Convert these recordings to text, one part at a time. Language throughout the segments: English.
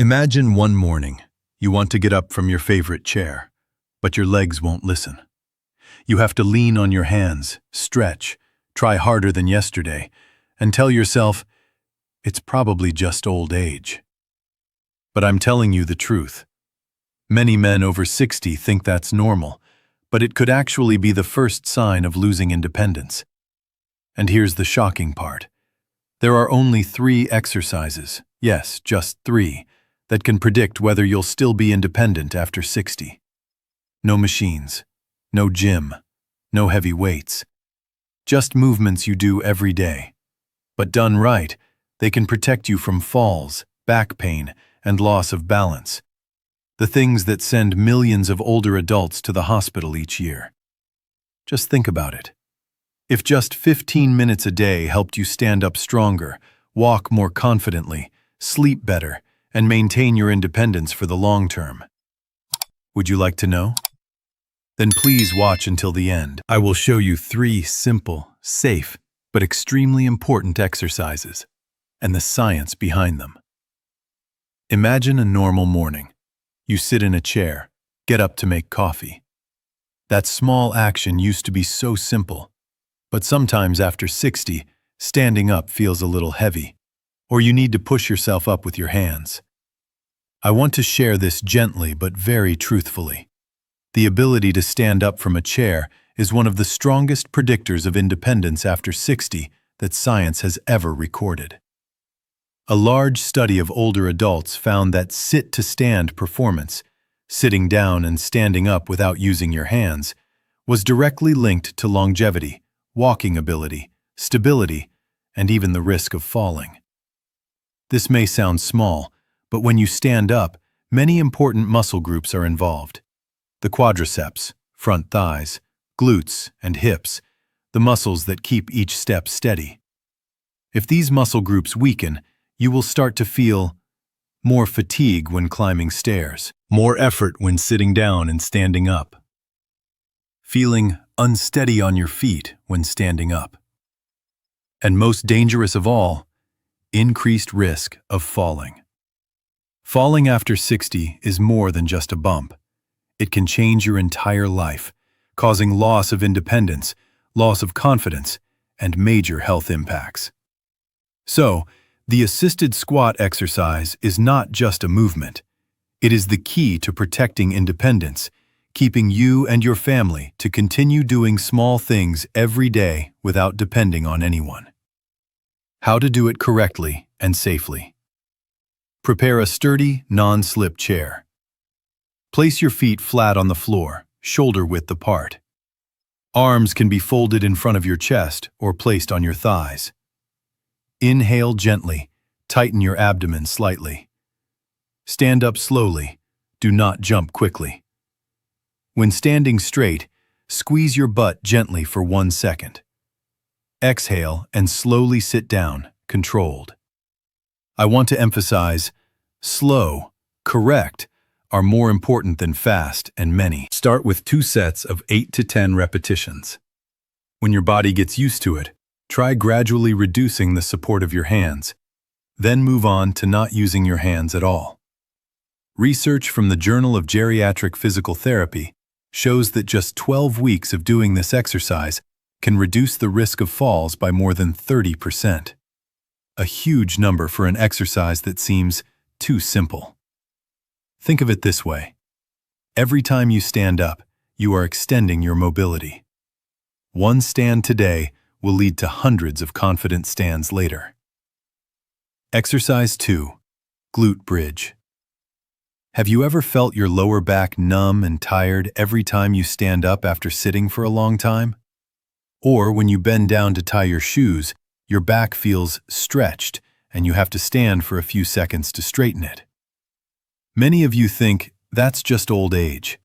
Imagine one morning, you want to get up from your favorite chair, but your legs won't listen. You have to lean on your hands, stretch, try harder than yesterday, and tell yourself, it's probably just old age. But I'm telling you the truth. Many men over 60 think that's normal, but it could actually be the first sign of losing independence. And here's the shocking part. There are only 3 exercises, yes, just 3, that can predict whether you'll still be independent after 60. No machines, no gym, no heavy weights. Just movements you do every day. But done right, they can protect you from falls, back pain, and loss of balance. The things that send millions of older adults to the hospital each year. Just think about it. If just 15 minutes a day helped you stand up stronger, walk more confidently, sleep better, and maintain your independence for the long term. Would you like to know? Then please watch until the end. I will show you 3 simple, safe, but extremely important exercises, and the science behind them. Imagine a normal morning. You sit in a chair, get up to make coffee. That small action used to be so simple, but sometimes after 60, standing up feels a little heavy, or you need to push yourself up with your hands. I want to share this gently but very truthfully. The ability to stand up from a chair is one of the strongest predictors of independence after 60 that science has ever recorded. A large study of older adults found that sit-to-stand performance, sitting down and standing up without using your hands, was directly linked to longevity, walking ability, stability, and even the risk of falling. This may sound small, but when you stand up, many important muscle groups are involved. The quadriceps, front thighs, glutes, and hips, the muscles that keep each step steady. If these muscle groups weaken, you will start to feel more fatigue when climbing stairs, more effort when sitting down and standing up, feeling unsteady on your feet when standing up. And most dangerous of all, increased risk of falling. Falling after 60 is more than just a bump. It can change your entire life, causing loss of independence, loss of confidence, and major health impacts. So, the assisted squat exercise is not just a movement. It is the key to protecting independence, keeping you and your family to continue doing small things every day without depending on anyone. How to do it correctly and safely. Prepare a sturdy, non-slip chair. Place your feet flat on the floor, shoulder-width apart. Arms can be folded in front of your chest or placed on your thighs. Inhale gently, tighten your abdomen slightly. Stand up slowly, do not jump quickly. When standing straight, squeeze your butt gently for 1 second. Exhale and slowly sit down, controlled. I want to emphasize, slow, correct, are more important than fast and many. Start with 2 sets of 8 to 10 repetitions. When your body gets used to it, try gradually reducing the support of your hands. Then move on to not using your hands at all. Research from the Journal of Geriatric Physical Therapy shows that just 12 weeks of doing this exercise can reduce the risk of falls by more than 30%. A huge number for an exercise that seems too simple. Think of it this way. Every time you stand up, you are extending your mobility. 1 stand today will lead to hundreds of confident stands later. Exercise 2. Glute bridge. Have you ever felt your lower back numb and tired every time you stand up after sitting for a long time? Or when you bend down to tie your shoes, your back feels stretched and you have to stand for a few seconds to straighten it. Many of you think that's just old age,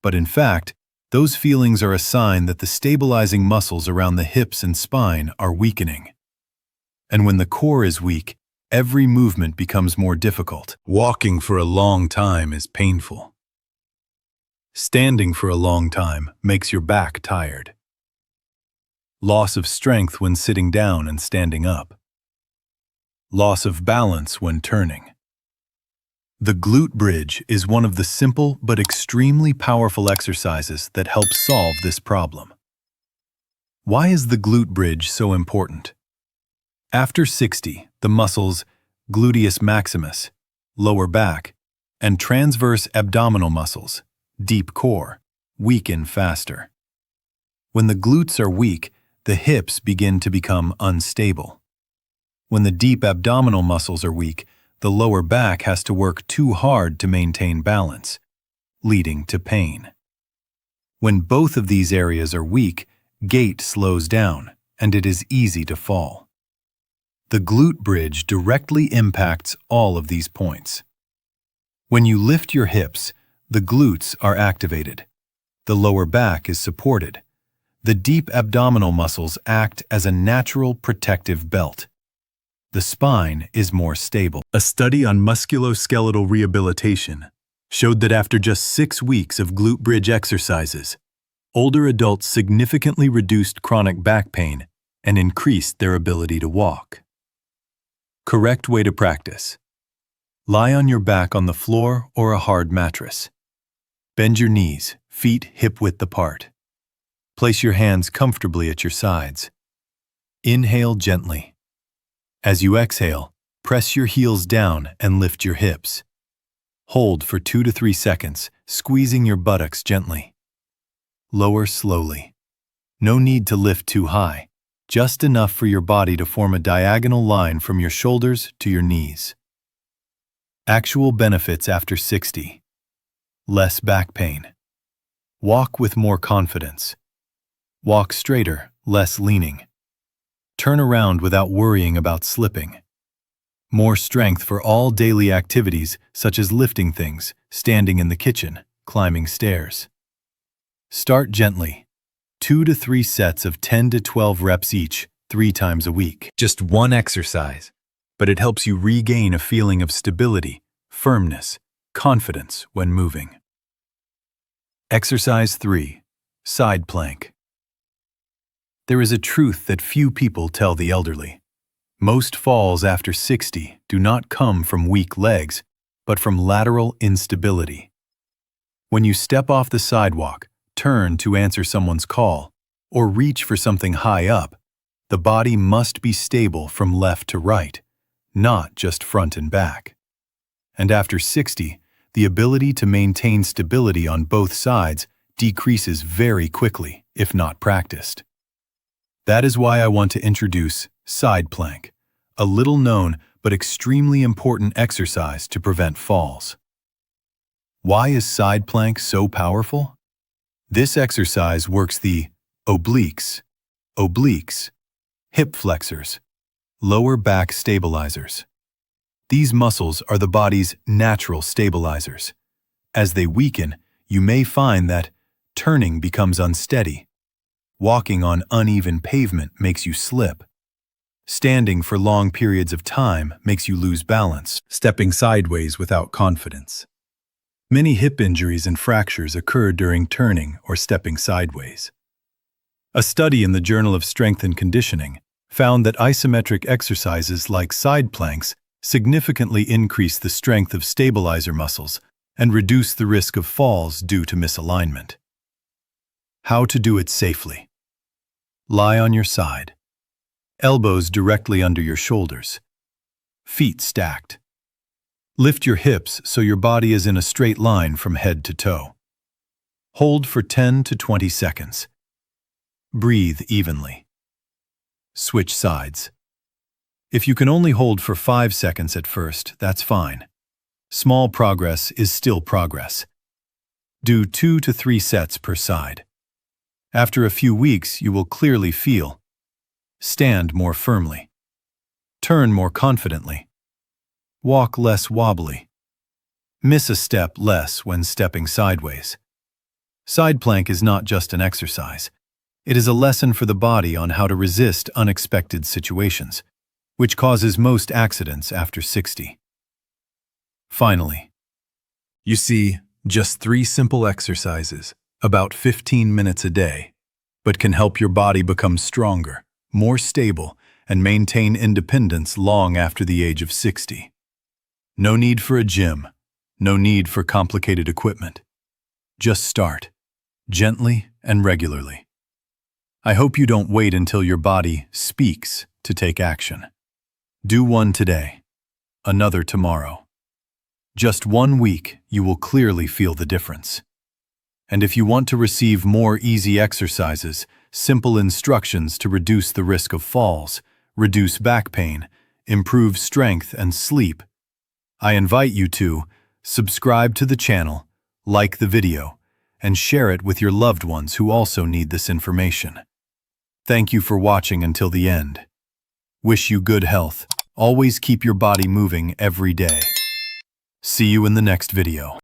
but in fact, those feelings are a sign that the stabilizing muscles around the hips and spine are weakening. And when the core is weak, every movement becomes more difficult. Walking for a long time is painful. Standing for a long time makes your back tired. Loss of strength when sitting down and standing up. Loss of balance when turning. The glute bridge is one of the simple but extremely powerful exercises that help solve this problem. Why is the glute bridge so important? After 60, the muscles gluteus maximus, lower back, and transverse abdominal muscles, deep core, weaken faster. When the glutes are weak, the hips begin to become unstable. When the deep abdominal muscles are weak, the lower back has to work too hard to maintain balance, leading to pain. When both of these areas are weak, gait slows down, and it is easy to fall. The glute bridge directly impacts all of these points. When you lift your hips, the glutes are activated. The lower back is supported. The deep abdominal muscles act as a natural protective belt. The spine is more stable. A study on musculoskeletal rehabilitation showed that after just 6 weeks of glute bridge exercises, older adults significantly reduced chronic back pain and increased their ability to walk. Correct way to practice. Lie on your back on the floor or a hard mattress. Bend your knees, feet hip-width apart. Place your hands comfortably at your sides. Inhale gently. As you exhale, press your heels down and lift your hips. Hold for 2 to 3 seconds, squeezing your buttocks gently. Lower slowly. No need to lift too high, just enough for your body to form a diagonal line from your shoulders to your knees. Actual benefits after 60. Less back pain. Walk with more confidence. Walk straighter, less leaning. Turn around without worrying about slipping. More strength for all daily activities such as lifting things, standing in the kitchen, climbing stairs. Start gently. 2 to 3 sets of 10 to 12 reps each, 3 times a week. Just one exercise, but it helps you regain a feeling of stability, firmness, confidence when moving. Exercise 3. Side plank. There is a truth that few people tell the elderly. Most falls after 60 do not come from weak legs, but from lateral instability. When you step off the sidewalk, turn to answer someone's call, or reach for something high up, the body must be stable from left to right, not just front and back. And after 60, the ability to maintain stability on both sides decreases very quickly if not practiced. That is why I want to introduce side plank, a little known but extremely important exercise to prevent falls. Why is side plank so powerful? This exercise works the obliques, hip flexors, lower back stabilizers. These muscles are the body's natural stabilizers. As they weaken, you may find that turning becomes unsteady. Walking on uneven pavement makes you slip. Standing for long periods of time makes you lose balance, stepping sideways without confidence. Many hip injuries and fractures occur during turning or stepping sideways. A study in the Journal of Strength and Conditioning found that isometric exercises like side planks significantly increase the strength of stabilizer muscles and reduce the risk of falls due to misalignment. How to do it safely. Lie on your side. Elbows directly under your shoulders. Feet stacked. Lift your hips so your body is in a straight line from head to toe. Hold for 10 to 20 seconds. Breathe evenly. Switch sides. If you can only hold for 5 seconds at first, that's fine. Small progress is still progress. Do 2 to 3 sets per side. After a few weeks, you will clearly feel. Stand more firmly. Turn more confidently. Walk less wobbly. Miss a step less when stepping sideways. Side plank is not just an exercise. It is a lesson for the body on how to resist unexpected situations, which causes most accidents after 60. Finally, you see, just 3 simple exercises, about 15 minutes a day, but can help your body become stronger, more stable, and maintain independence long after the age of 60. No need for a gym, No need for complicated equipment. Just start, gently and regularly. I hope you don't wait until your body speaks to take action. Do one today, another tomorrow. Just 1 week, you will clearly feel the difference. And if you want to receive more easy exercises, simple instructions to reduce the risk of falls, reduce back pain, improve strength and sleep, I invite you to subscribe to the channel, like the video, and share it with your loved ones who also need this information. Thank you for watching until the end. Wish you good health. Always keep your body moving every day. See you in the next video.